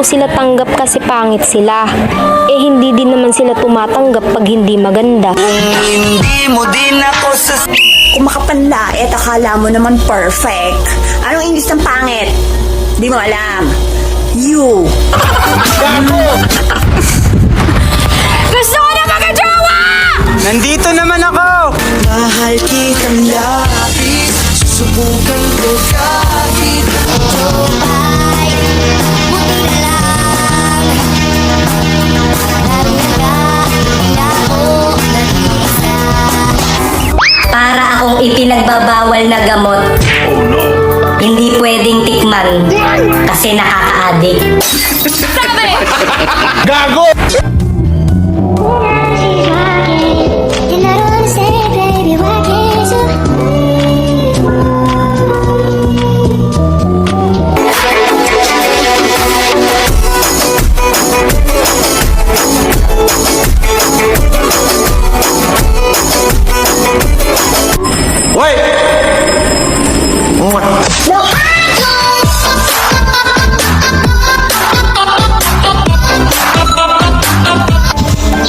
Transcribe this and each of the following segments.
daw sila tanggap kasi pangit sila. Eh hindi din naman sila tumatanggap pag hindi maganda. Hindi mo din ako Kung makapanlait, akala mo naman perfect. Anong English ng pangit? Di mo alam. You. Gusto ko na magka-jowa! Nandito naman ako! Mahal kitang labis, susubukan ko kahit Para akong ipinagbabawal na gamot. Hindi pwedeng tikman kasi nakaka-addict. Gago! Wait!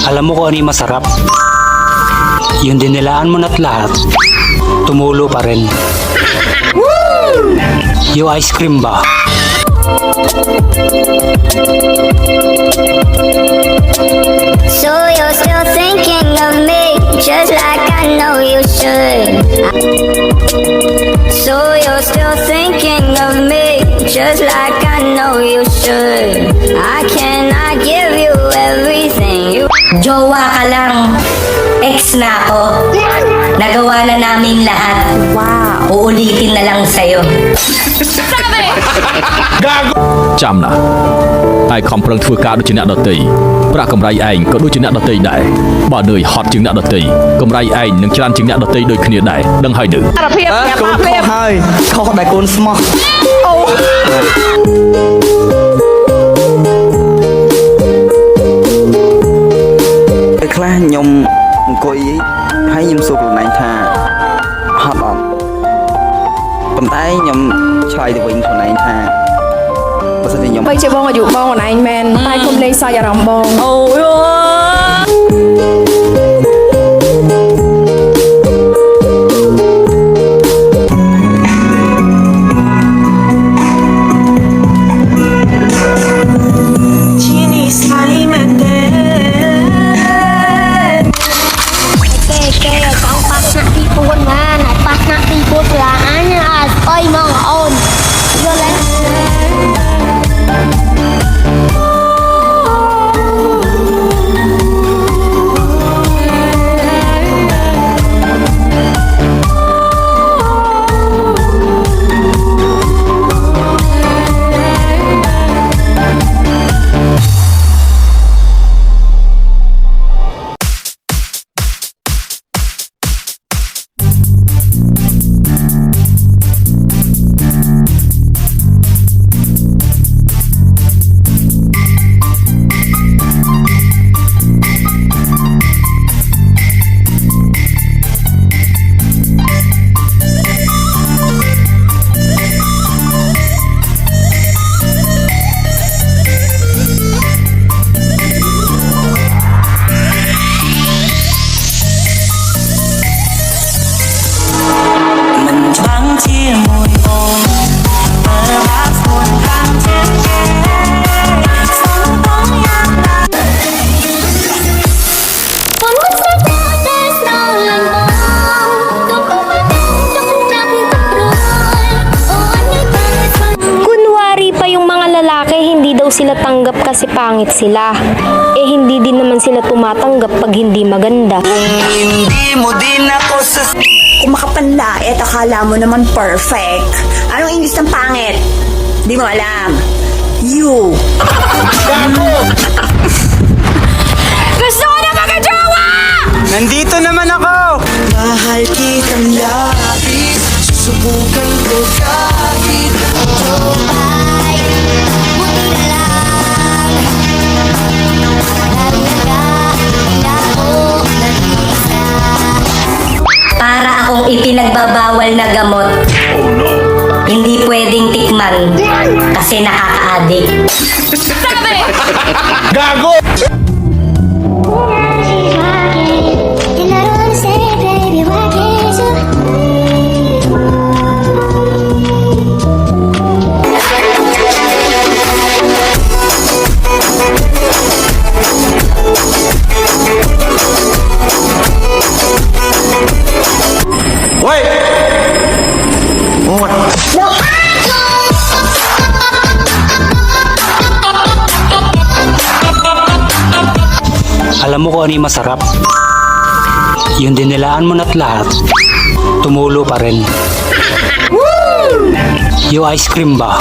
Alam mo kung ano yung masarap? Yung dinilaan mo na't lahat, tumulo pa rin. Yung ice cream ba? So you're still thinking of me, just like I know you should. So you're still thinking of me, just like I know you should. I cannot give you everything you. Jowa ka lang. Ex na ako. Nagawa na namin lahat. Wow. Uulitin na lang sa'yo.ចាំណាហើយខំប្រឹងធ្វើការដូចជាអ្នកដទៃប្រាក់កម្រៃឯងក៏ដូចជាអ្នកដទៃដែរបើនឿយហត់ជាងអ្នកដទៃកម្រៃឯងនឹងច្រើនជាងអ្នកដទៃដូចគ្នាដែរដឹងហើយនៅ សារភាពប្រាប់មកភាព ហើយខុសដែលកូនស្មោះ ពេលខ្លះខ្ញុំអង្គុយហើយខ្ញុំសួរខ្លួនឯងថាហត់អត់ប៉ុន្តែខ្ញុំឆ្លើយទៅវិញខ្លួនឯងថាបើសិនជាខ្ញុំ បីជាបងអាយុបងខ្លួនឯងមែនតែគុំលេងសើចអារម្មណ៍បងអូយ sila tanggap kasi pangit sila. Eh hindi din naman sila tumatanggap pag hindi maganda. Hindi mo din ako Kung makapanlait, akala mo naman perfect. Anong English ng pangit? Di mo alam. You. Gusto ko na magka-jowa! Nandito naman ako! Mahal kitang labis, susubukan ko kahit Para akong ipinagbabawal na gamot. Hindi pwedeng tikman kasi nakaka-addict. Alam mo kung ano yung masarap? Yung dinilaan mo na't lahat, tumulo pa rin. Yung ice cream ba?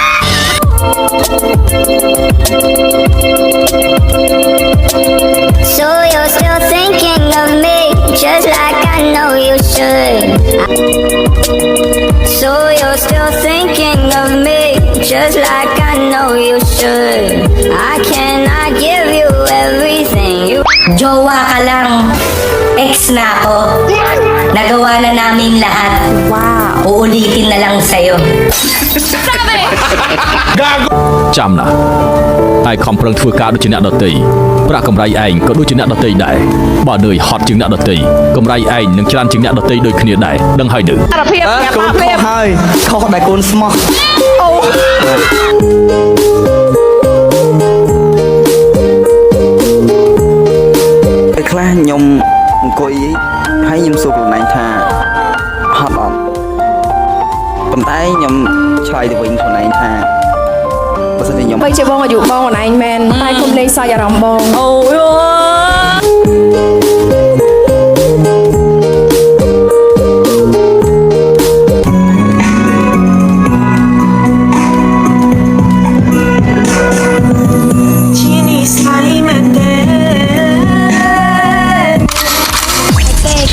So you're still thinking of me, just like I know you should. So you're still thinking of me, just like I know you should. I cannot give you everything you. Jowa ka lang. Ex na ako. Nagawa na namin lahat. Wow. Uulitin na lang sa'yo. ចាំណាឯងខំប្រឹងធ្វើការដូចជាអ្នកដទៃប្រាក់កម្រៃឯងក៏ដូចជាអ្នកដទៃដែរបើនឿយហត់ជាងអ្នកដទៃកម្រៃឯងនឹងច្រើនជាងអ្នកដទៃដូចគ្នាដែរដឹងហើយទៅ សារភាពញ៉ាំ កូន អា ខុ ភាព សហើយខុសដែលកូនស្មោះ ពេលខ្លះខ្ញុំអង្គុយហើយខ្ញុំសួរខ្លួនឯងថាហត់អត់ប៉ុន្តែខ្ញុំឆ្លើយទៅវិញខ្លួនឯងថាបើសិនជាខ្ញុំ បីជាបងអាយុបងខ្លួនឯងមែនតែគុំលេងសើចអារម្មណ៍បង អូយ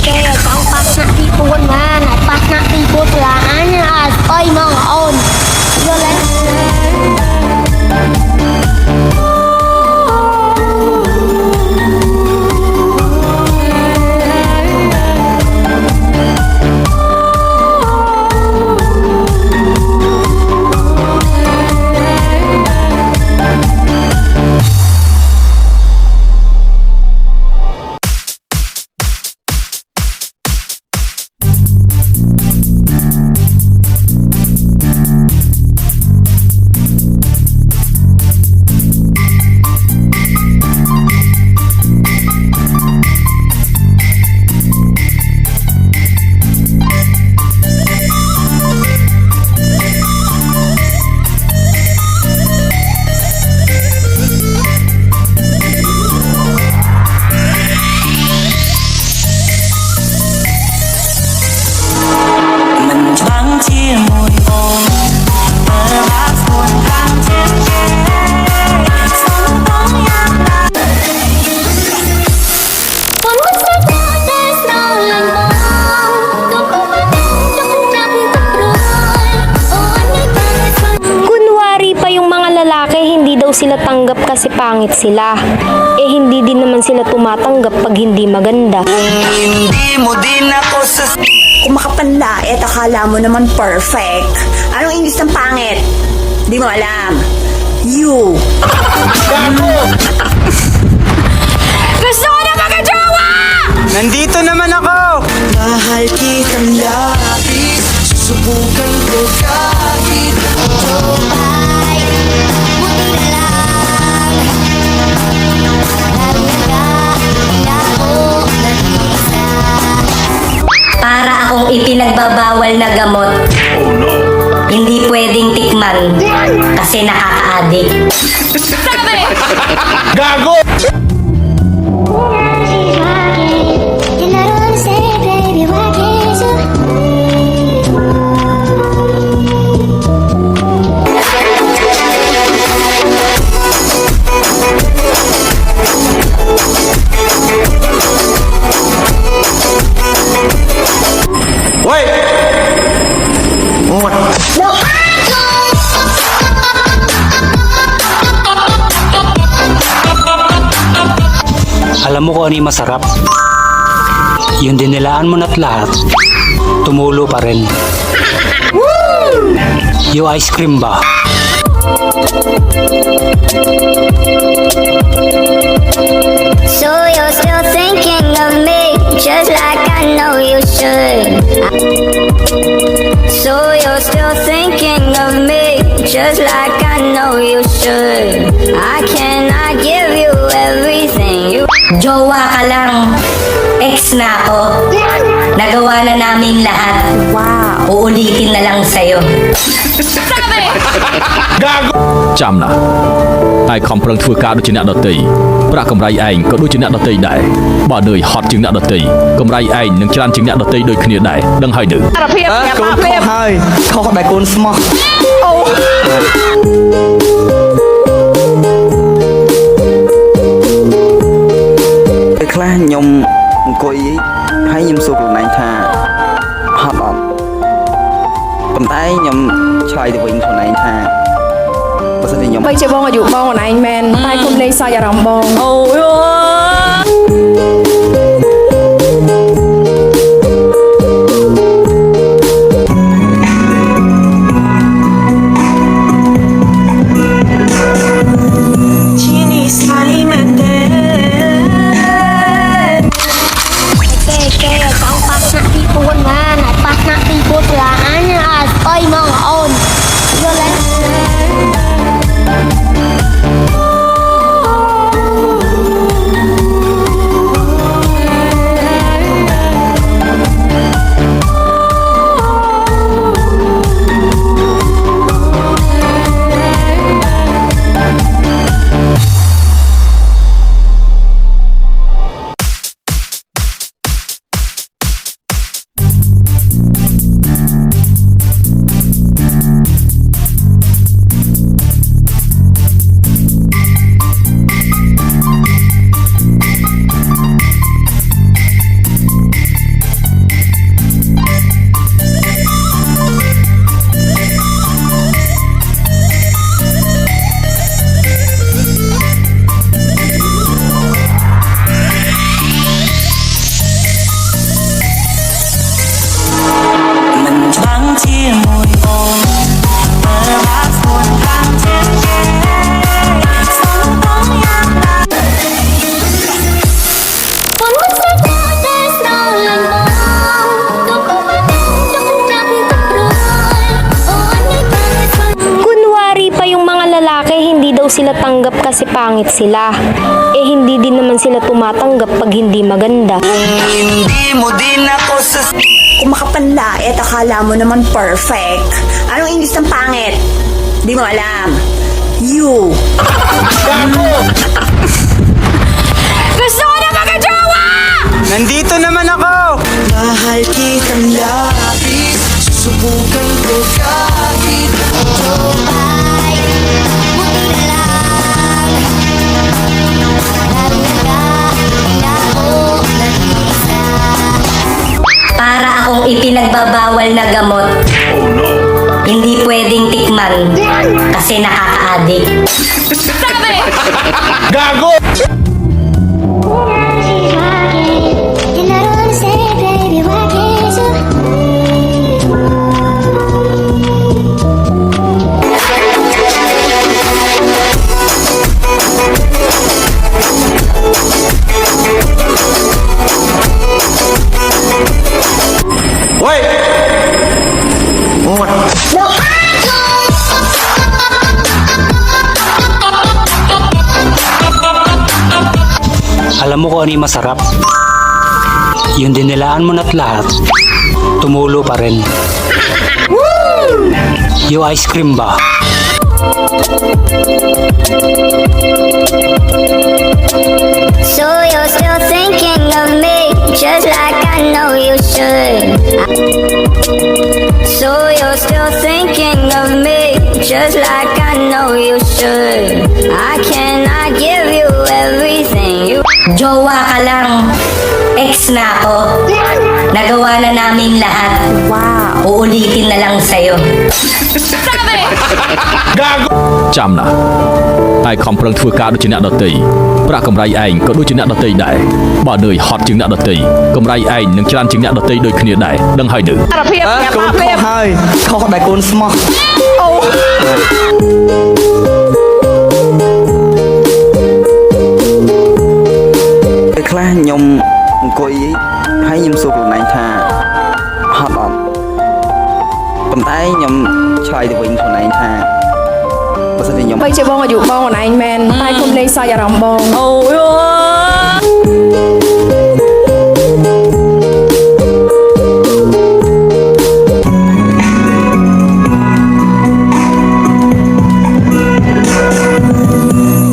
Kê con bắt nặng đi buôn mà lại bắt nặng đi buôn là anh là ơi mong ôn vô lên sila tanggap kasi pangit sila. Eh hindi din naman sila tumatanggap pag hindi maganda. Kung makapanlait, akala mo naman perfect. Anong English ng pangit? Di mo alam. You. Gusto ko na magkajowa! Nandito naman ako! Mahal kitang labis, susubukan ko kahit Ay, buti na lang. Talaga, hindi ako nag-isa. Para akong ipinagbabawal na gamot. Hindi pwedeng tikman kasi nakaka-addict. Gago! And I don't say, baby, why can't you? Wait! What? Alam mo kung ano yung masarap? Yung dinilaan mo na't lahat, tumulo pa rin. Yung ice cream ba? So you're still thinking of me, just like I know you should. So you're still thinking of me, just like I know you should. I cannot give you everything you. Jowa ka lang. Ex na ako. Nagawa na namin lahat. Wow. Uulitin na lang sa'yo. ចាំណាហើយខំប្រឹងធ្វើការដូចជាអ្នកដទៃប្រាក់កម្រៃឯងក៏ដូចជាអ្នកដទៃដែរបើនឿយហត់ជាងអ្នកដទៃកម្រៃឯងនឹងច្រើនជាងអ្នកដទៃដូចគ្នាដែរដឹងហើយនៅ សារភាពញ៉ាំ កូន បា ខុស ភាព ហើយខុសដែលកូនស្មោះ អូ ពេលខ្លះខ្ញុំអង្គុយហើយខ្ញុំសួរខ្លួនឯងថាហត់អត់ប៉ុន្តែខ្ញុំឆ្លើយទៅវិញខ្លួនឯងថាបើសិនជាខ្ញុំ បីជាបងអាយុបងខ្លួនឯងមែនតែគុំលេងសើចអារម្មណ៍បងអូយ គេចង់ប៉ះឆ្នាំទី4ណាហើយប៉ះឆ្នាំទី4ស្លាអញអាស្អុយមកអូនយល់ទេ sila tanggap kasi pangit sila. Eh hindi din naman sila tumatanggap pag hindi maganda. Hindi mo din ako sa... Kung makapanlait, akala mo naman perfect. Anong English ng pangit? Di mo alam. You. Gusto ko na magkajowa! Nandito naman ako! Mahal kitang labis, susubukan ko kahit ano. Para akong ipinagbabawal na gamot. Hindi pwedeng tikman kasi nakaka-addict. Gago! Wait! What? Alam mo kung ano yung masarap? Yung dinilaan mo na't lahat, tumulo pa rin. Yung ice cream ba? So you're still thinking of me, just like I know you should. So you're still thinking of me, just like I know you should. I cannot give you everything you. Jowa ka lang. Ex na ako. Nagawa na namin lahat. Wow. Uulitin na lang sa'yo.ចាំណាតែខំប្រឹងធ្វើការដូចជាអ្នកដទៃប្រាក់កម្រៃឯងក៏ដូចជាអ្នកដទៃដែរបើនឿយហត់ជាងអ្នកដទៃកម្រៃឯងនឹងច្រើនជាងអ្នកដទៃដូចគ្នាដែរដឹងហើយនៅ សារភាពញ៉ាំ កូន បា ខុ ភាព សហើយខុសដែលកូនស្មោះ អូ ខ្លះខ្ញុំអង្គុយហើយខ្ញុំសួរខ្លួនឯងថាហត់អត់ប៉ុន្តែខ្ញុំឆ្លើយទៅវិញខ្លួនឯងថាបើសិនជាខ្ញុំ បីជាបងអាយុបងខ្លួនឯងមែនតែគុំលេងសើចអារម្មណ៍បង អូយ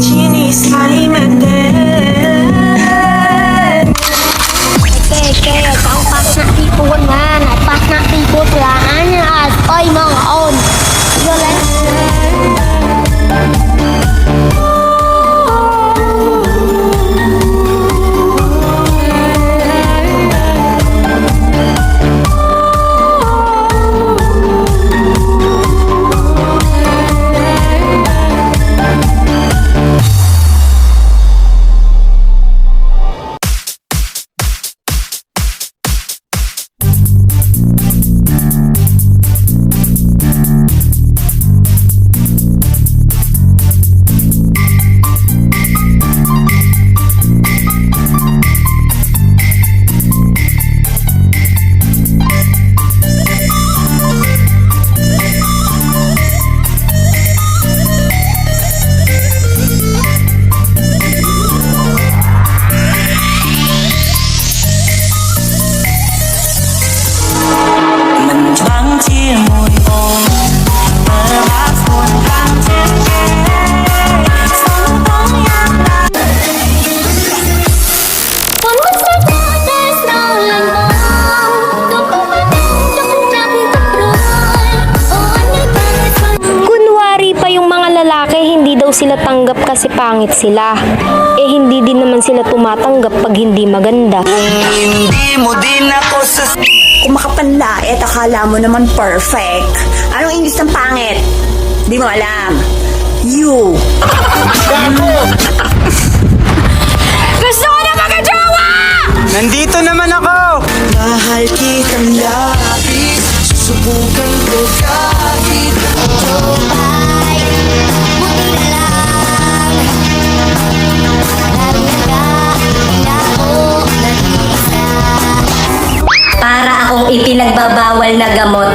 ជានិស័យមែនទេ គេចង់ប៉ះថ្នាក់ទី4ណាណែប៉ះថ្នាក់ទី4សាលាអញឲ្យស្អុយមកអូនយល់ទេ មិនច្បាំងជាមួយអូនបើបានស្គាល់ខាងចិត្តគេសូមបងយ៉ាងណា One was like that, there's no like more. Don't go back, don't jump in the road. Oh, I need that fun. Kunwari pa yung mga lalaki hindi daw sila tanggap kasi pangit sila. Eh hindi din naman sila tumatanggap pag hindi maganda. Kung hindi mo din ako sa Kung makapanlait, akala mo naman perfect. Anong English ng pangit? Di mo alam. You. Gusto ko na magkajowa! Nandito naman ako! mahal kitang labis susubukan ko kahit ito. Buti na lang. Lalo na hindi ako nag-iisa. Para akong ipinagbabawal na gamot.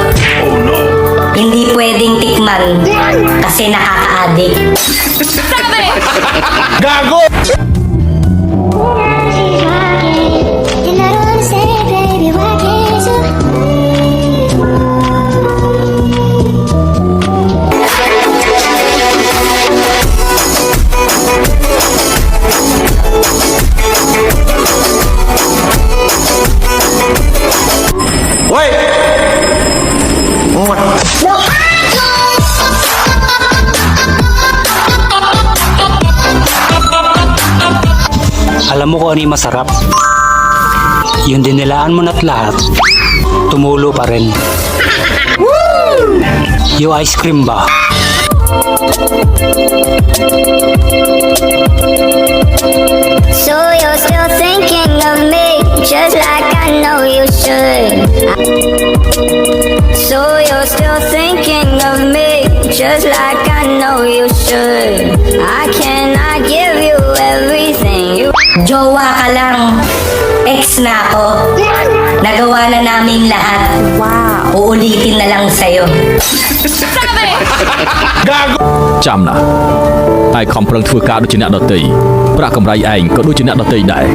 Hindi pwedeng tikman kasi nakaka-addict. And I don't wanna say, baby, why can't you? Alam mo kung ano yung masarap? Yung dinilaan mo na't lahat, tumulo pa rin. Yung ice cream ba? So you're still thinking of me, just like I know you should. So you're still thinking of me, just like I know you should. I cannot give you everything you. Jowa ka lang. Ex na ako. Nagawa na namin lahat. Wow. Uulitin na lang sa'yo. ចាំណាឯងខំប្រឹងធ្វើការដូចជាអ្នកដទៃប្រាក់កម្រៃឯងក៏ដូចជាអ្នកដទៃដែរ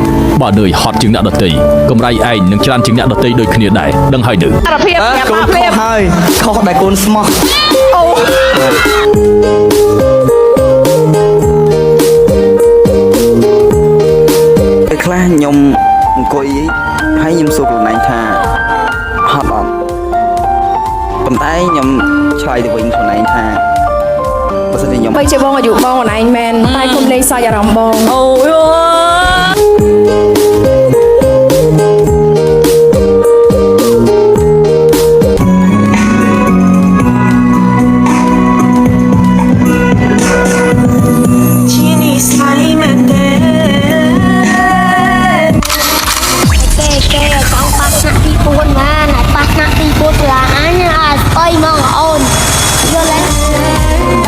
បើនឿយហត់ជាងអ្នកដទៃកម្រៃឯងនឹងច្រើនជាងអ្នកដទៃដូចគ្នាដែរដឹងហើយទៅ កូនខុសហើយខុសដែលកូនស្មោះពេលខ្លះខ្ញុំអង្គុយហើយខ្ញុំសួរខ្លួនឯងថាហត់អត់ប៉ុន្តែខ្ញុំឆ្លើយទៅវិញខ្លួនឯងថាបើសិនជាខ្ញុំ បីជាបងអាយុបងខ្លួនឯងមែនតែគុំលេងសើចអារម្មណ៍បង អូយ ជានិស័យមែនទេ គេចង់ប៉ះថ្នាក់ទី4ណាណែប៉ះថ្នាក់ទី4សាលាអញឲ្យស្អុយមកអូនយល់ទេ ម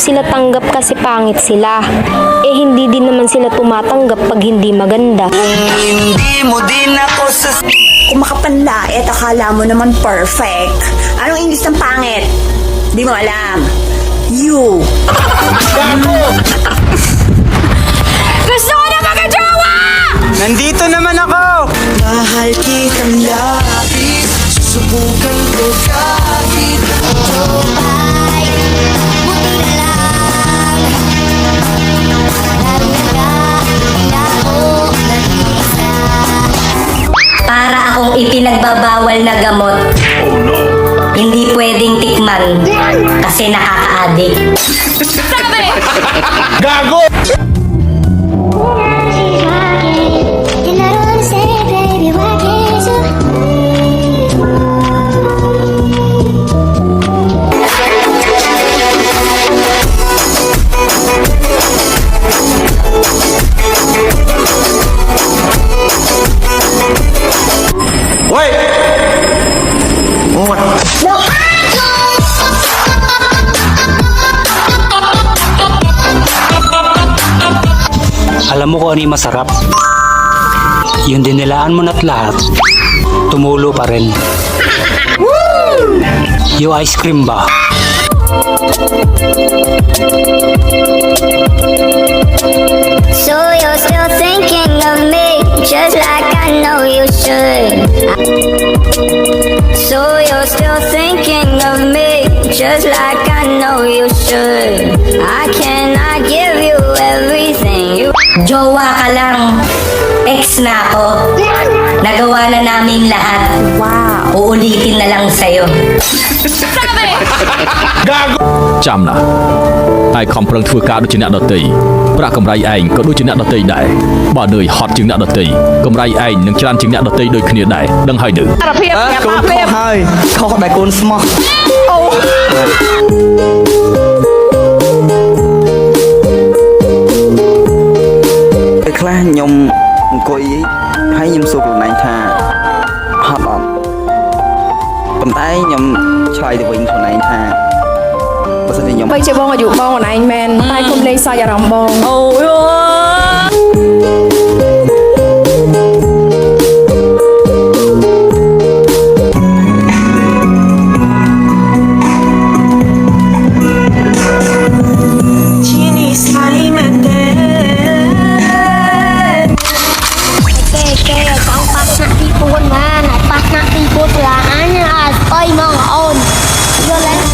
sila tanggap kasi pangit sila. Eh hindi din naman sila tumatanggap pag hindi maganda. Kung makapanlait, akala mo naman perfect. Anong English ng pangit? Di mo alam. You. Gusto ko na magkajowa! Nandito naman ako! Mahal kitang labis, susubukan ko kahit Ay, buti na lang. Talaga, hindi ako nag-isa. Para akong ipinagbabawal na gamot. Hindi pwedeng tikman kasi nakaka-addict. She's rocking. You know what I say, baby, why can't you? Alam mo kung ano yung masarap? Yung dinilaan mo na't lahat, tumulo pa rin. Yung ice cream ba? So you're still thinking of me, just like I know you should. So you're still thinking of me, just like I know you should. I cannot give you everything you. Jowa ka lang. Ex na ako. Nagawa na namin lahat. Wow. Uulitin na lang sa'yo. ចាំណាឯងខំប្រឹងធ្វើការដូចជាអ្នកដទៃប្រាក់កម្រៃឯងក៏ដូចជាអ្នកដទៃដែរបើនឿយហត់ជាងអ្នកដទៃកម្រៃឯងនឹងច្រើនជាងអ្នកដទៃដូចគ្នាដែរដឹងហើយនៅ សារភាព កូនខុសហើយខុសដែលកូនស្មោះពេលខ្លះខ្ញុំអង្គុយហើយខ្ញុំសួរខ្លួនឯងថាហត់អត់ប៉ុន្តែខ្ញុំឆ្លើយទៅវិញខ្លួនឯងថាបើសិនជាខ្ញុំ បីជាបងអាយុបងខ្លួនឯងមែនតែគុំលេងសើចអារម្មណ៍បងអូយ ที่นิสัยมันเด่น Kaya kang pas na tipuan man, at pas na tipot laan niya as oy mga on. Yo let's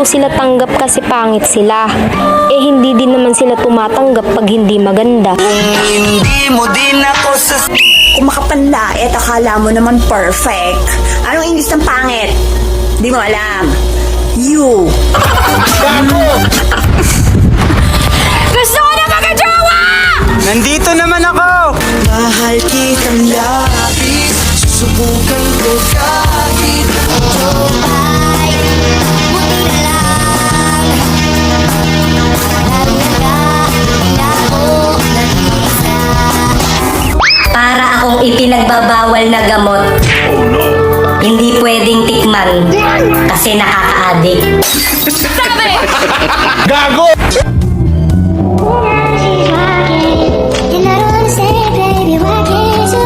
sila tanggap kasi pangit sila. Eh hindi din naman sila tumatanggap pag hindi maganda. Kung makapanlait, akala mo naman perfect. Anong English ng pangit? Di mo alam. You. Gusto ko na magkajowa! Nandito naman ako! Mahal kitang labis, susubukan ko kahit Ay, buti na lang. Talaga, hindi ako nag-isa. Para akong ipinagbabawal na gamot. Hindi pwedeng tikman kasi nakaka nakaka-addict. And I don't wanna say, baby, why can't you?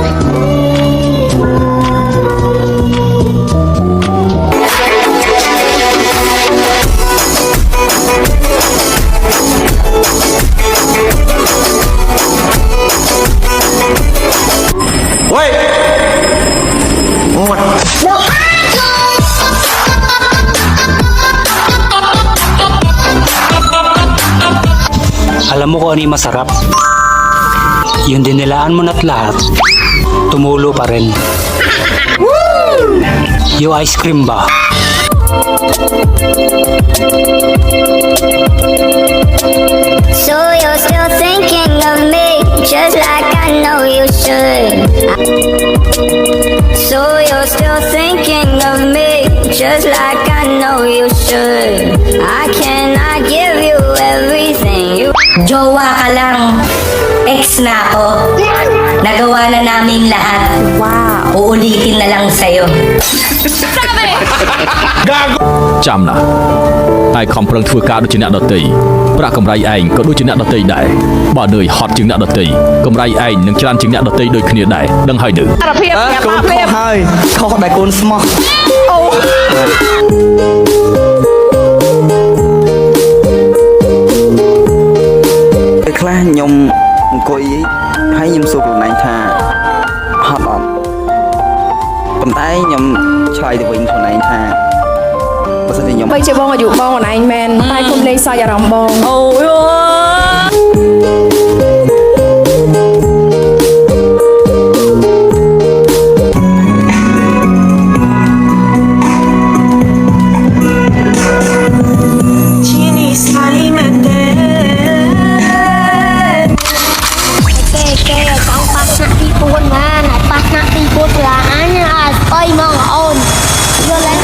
Alam mo kung ano yung masarap? Yung dinilaan mo na't lahat, tumulo pa rin. Yung ice cream ba? So you're still thinking of me, just like I know you should. So you're still thinking of me, just like I know you should. I cannot give you everything you. Jowa ka lang. Ex na ako. Nagawa na namin lahat. Uulitin na lang sa'yo. ចាំណាតែខំប្រឹងធ្វើការដូចជាអ្នកដទៃប្រាក់កម្រៃឯងក៏ដូចជាអ្នកដទៃដែរបើនឿយហត់ជាងអ្នកដទៃកម្រៃឯងនឹងច្រើនជាងអ្នកដទៃដូចគ្នាដែរដឹងហើយនៅ សារភាពប្រាប់មកភ្លាម ហើយខុសដែលកូនស្មោះ ពេលខ្លះខ្ញុំអង្គុយហើយខ្ញុំសួរខ្លួនឯងថាហត់អត់ប៉ុន្តែខ្ញុំឆ្លើយទៅវិញខ្លួនឯងថាបើសិនជាខ្ញុំ បីជាបងអាយុបងអនឯងមែនតែគុំលេងសើចអារម្មណ៍បងអូយ Chini salimete Kê con bắt nạt đi buôn mà lại bắt nạt đi buôn là anh ơi mong ôn vô lên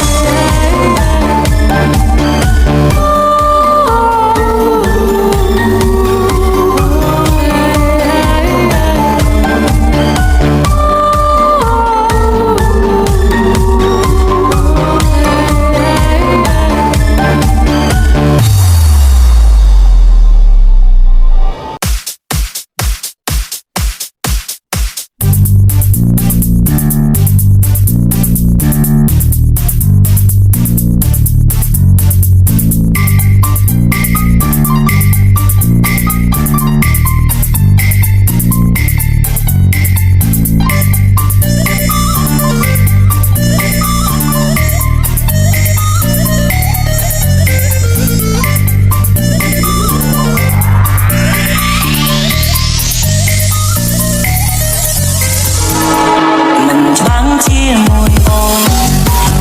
Mình thoáng chia môi ôm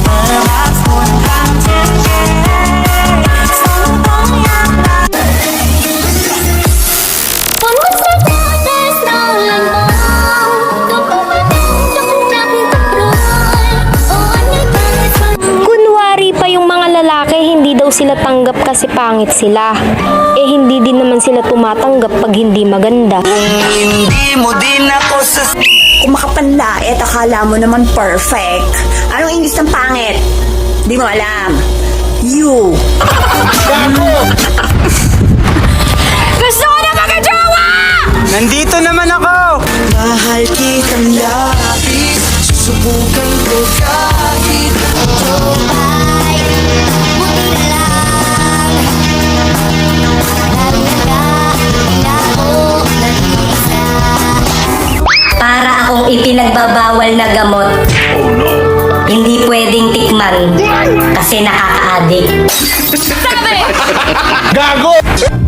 Bờ bát buồn thang trên ghế Sống bóng nhang đàn Con muốn sẽ có there's no lành bóng Con có ba tên cho kung namin kaproy O anh ay bakit Kunwari pa yung mga lalaki hindi daw sila tanggap kasi pangit sila. Eh hindi din naman sila tumatanggap pag hindi maganda. Hindi mo din ako sa Kung makapanlait, akala mo naman perfect. Anong English ng pangit? Di mo alam. You. Gusto ko na magkajowa! Nandito naman ako! Mahal kitang lapis Susubukan ko kahit Ay, buti na lang Lagi ka, hindi ako nag-iisa Para akong ipinagbabawal na gamot. Hindi pwedeng tikman kasi nakaka-addict. Gago!